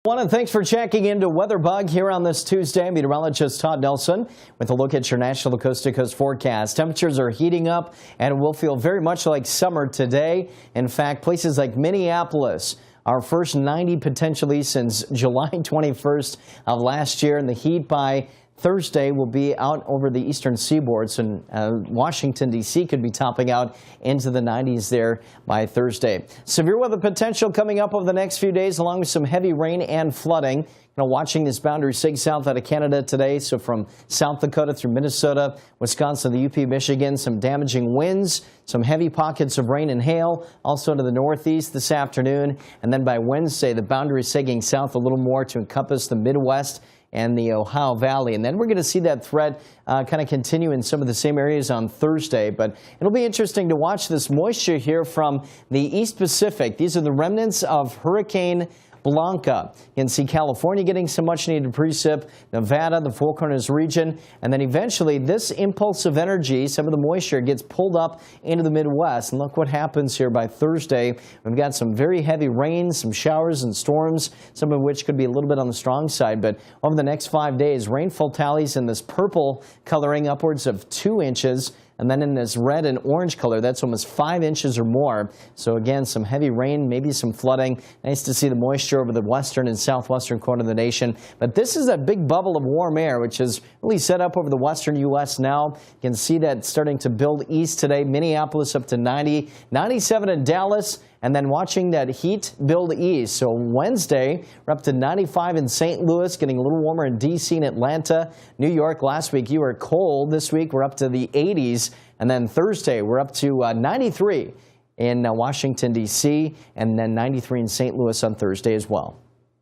And thanks for checking into WeatherBug here on this Tuesday. Meteorologist Todd Nelson with a look at your national coast-to-coast forecast. Temperatures are heating up and it will feel very much like summer today. In fact, places like Minneapolis, our first 90 potentially since July 21st of last year, and the heat by Thursday will be out over the eastern seaboard, so Washington, D.C. could be topping out into the 90s there by Thursday. Severe weather potential coming up over the next few days, along with some heavy rain and flooding. Watching this boundary sig south out of Canada today, so from South Dakota through Minnesota, Wisconsin, the UP, Michigan, some damaging winds, some heavy pockets of rain and hail, also to the northeast this afternoon. And then by Wednesday, the boundary sigging south a little more to encompass the Midwest and the Ohio Valley. And then we're going to see that threat kind of continue in some of the same areas on Thursday. But it'll be interesting to watch this moisture here from the East Pacific. These are the remnants of Hurricane Blanca. You can see California getting some much needed precip, Nevada, the Four Corners region, and then eventually this impulse of energy, some of the moisture gets pulled up into the Midwest. And look what happens here by Thursday. We've got some very heavy rain, some showers and storms, some of which could be a little bit on the strong side. But over the next 5 days, rainfall tallies in this purple coloring upwards of 2 inches. And then in this red and orange color, that's almost 5 inches or more. So again, some heavy rain, maybe some flooding. Nice to see the moisture over the western and southwestern corner of the nation. But this is a big bubble of warm air, which is really set up over the western U.S. now. You can see that starting to build east today. Minneapolis up to 90, 97 in Dallas. And then watching that heat build east. So Wednesday, we're up to 95 in St. Louis, getting a little warmer in D.C. and Atlanta. New York, last week you were cold. This week we're up to the 80s. And then Thursday, we're up to 93 in Washington, D.C., and then 93 in St. Louis on Thursday as well.